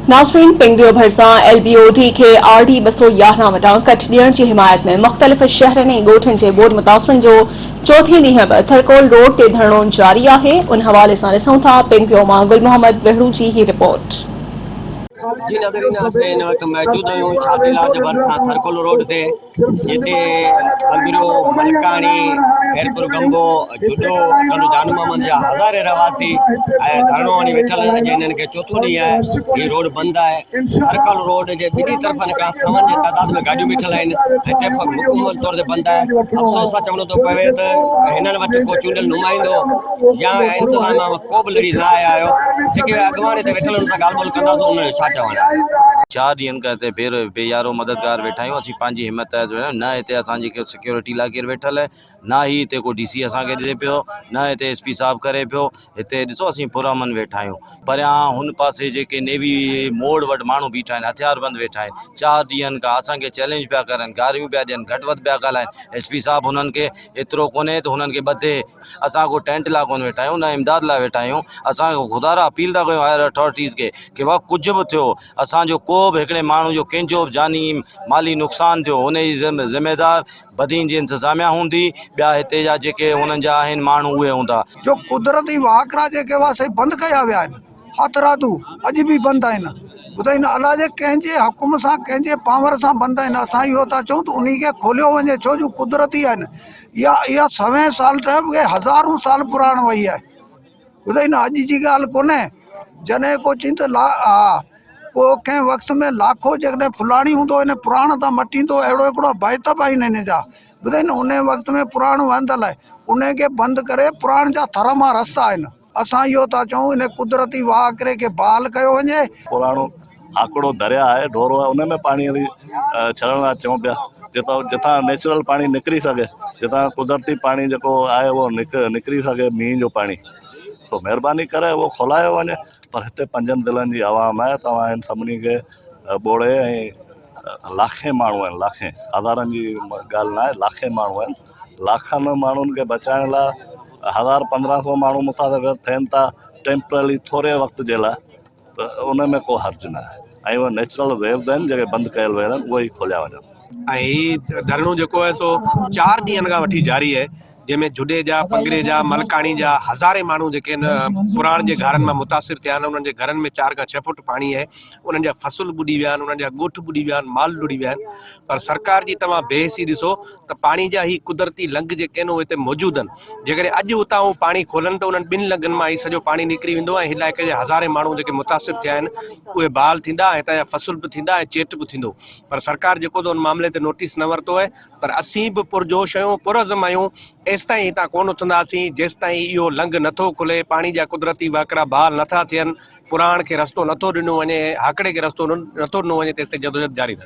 नाज़रीन पिंगरियो भरसा LBOD के RD 211 वटां कट ॾियण जी हिमायत में मुख़्तलिफ़ शहरनि ऐं ॻोठनि जे ॿोॾि मुतासिरनि जो चौथे ॾींहं बि थरकोल रोड ते धरणो जारी आहे। उन हवाले सां ॾिसूं था पिंगरियो मां गुल मोहम्मद वेहड़ू जी ही रिपोर्ट। जी नाज़रीन, असीं हिन वक़्तु मौजूद आहियूं शादीलाल जे भरिसां थरकोल रोड ते, जिते पिंगरियो, मलकाणी, खैरपुर गंबो, जुडो, टंडो जानू मोहम्मद जा हज़ारे रहवासी ऐं धरणो हणी वेठल आहिनि। अॼु हिननि खे चोथों ॾींहुं आहे, हीअ रोड बंदि आहे। थरकोल रोड जे ॿिन्ही तरफ़नि खां सवन जी तादाद में गाॾियूं बीठल आहिनि ऐं ट्रैफ़िक मुकमल तौर ते बंदि आहे। अफ़सोस सां चवणो थो पवे त हिननि वटि को चूंडियल नुमाइंदो या इंतज़ाम को बि लेडीज़ न आया आहियो। जेके अॻवान ते वेठल हुन सां ॻाल्हि ॿोल कंदासीं, उन जो छा चवणु आहे। 4 ॾींहंनि खां हिते बेयारो मददगार वेठा आहियूं। असीं पंहिंजी हिमत जो न हिते असांजी को सिक्योरिटी लाइ केरु वेठल आहे, न ही हिते को DC असांखे ॾिए पियो, न हिते SP साहब करे पियो। हिते ॾिसो असीं पुरअमन वेठा आहियूं। परियां हुन पासे जेके नेवी मोड़ वटि माण्हू बीठा आहिनि, हथियारबंद वेठा आहिनि। 4 ॾींहंनि खां असांखे चैलेंज पिया करनि, गारियूं पिया ॾियनि, घटि वधि पिया ॻाल्हाइनि। SP साहब हुननि खे एतिरो कोन्हे त हुननि खे ॿधे। असां को टेंट लाइ कोन वेठा आहियूं, न इमदाद लाइ वेठा आहियूं। असां ख़ुदारा अपील था कयूं हायर अथॉरिटीज़ खे कि वाह कुझु बि थियो, असांजो को बि हिकिड़े माण्हू जो कंहिंजो बि जानी माली नुक़सानु थियो, हुन जी ज़िम्मेदार बदीन जी इंतज़ामिया हूंदी। ॿिया हिते जा जेके हुननि जा आहिनि माण्हू उहे हूंदा। जो कुदरती वाकरा जेके हुआ से बंदि कया विया आहिनि, हथरादू अॼु बि बंदि आहिनि। ॿुधाईंदा अलाह जे कंहिंजे हुकुम सां, कंहिंजे पावर सां बंदि आहिनि। असां इहो था चऊं त उन खे खोलियो वञे, छो जो कुदरती आहिनि। इहा 100 साल ठहियो, हज़ारों साल पुराण वई आहे। ॿुधाईंदा अॼु जी ॻाल्हि कोन्हे। जॾहिं को चई त को कंहिं वक़्त में लाखो जॾहिं फुलाणी हूंदो हिन पुराण तां मटींदो, अहिड़ो हिकिड़ो बैतब आहिनि हिन जा। ॿुधाईंदा उन वक़्त में पुराण वंदल आहे, उन खे बंदि करे पुराण जा थर मां रस्ता आहिनि। असां इहो था चऊं इन कुदरती वाकिरे खे बहाल कयो वञे। पुराणो आकड़ो दरिया आहे, ढोरो आहे, उन में पाणी छॾण लाइ चऊं पिया, जितां नेचुरल पाणी निकिरी सघे, जितां कुदरती पाणी जेको आहे उहो निकिरी सघे, मींहं जो पाणी। सो महिरबानी करे उहो खोलायो वञे। पर हिते 5 ज़िलनि जी आवाम आहे, तव्हां हिन सभिनी खे ॿोड़े ऐं लाखे माण्हू आहिनि, लाखे, हज़ारनि जी ॻाल्हि न आहे, लाखे माण्हू आहिनि। लाखनि माण्हुनि खे बचाइण लाइ 1000-1500 माण्हू मुसाफ़िर थियनि था टेम्पररी थोरे वक़्त जे लाइ, त उन में को हर्ज न आहे। ऐं उहे नेचुरल वेव्स आहिनि जेके बंदि कयल वियल आहिनि, उहे ई खोलिया वञनि। ऐं हीउ धरणो जेको आहे सो 4 ॾींहंनि खां वठी जारी आहे, जंहिंमें जुडे जा, पंगरे जा, मलकाणी जा हज़ारे माण्हू जेके आहिनि पुराण जे घरनि मां मुतासिर थिया आहिनि। उन्हनि जे घरनि में 4 खां 6 फुट पाणी आहे। उन्हनि जा फसल ॿुॾी विया आहिनि, उन्हनि जा ॻोठ ॿुॾी विया आहिनि, माल लुड़ी विया आहिनि। पर सरकार जी तव्हां बेहिसी ॾिसो त पाणी जा ही कुदरती लंघ जेके आहिनि उहे हिते मौजूदु आहिनि। जेकॾहिं अॼु उतां उहो पाणी खोलनि त उन्हनि 2 लंघनि मां ई सॼो पाणी निकिरी वेंदो ऐं इलाइक़े जा हज़ारे माण्हू जेके मुतासिर थिया आहिनि उहे बहाल थींदा, हितां जा फसल बि थींदा ऐं चेट बि थींदो। पर सरकार जेको त उन मामले ते नोटिस न वरितो आहे। पर असीं बि पुरजोश आहियूं, पुरज़म आहियूं। एसिताईं हितां कोन उथंदासीं जेसिताईं इहो लंघ नथो खुले, पाणी जा कुदरती वाकिरा बहाल नथा थियनि, पुराण खे रस्तो नथो ॾिनो वञे, हाकड़े खे रस्तो नथो ॾिनो वञे, तेसिताईं जदोजहद जारी रहंदी।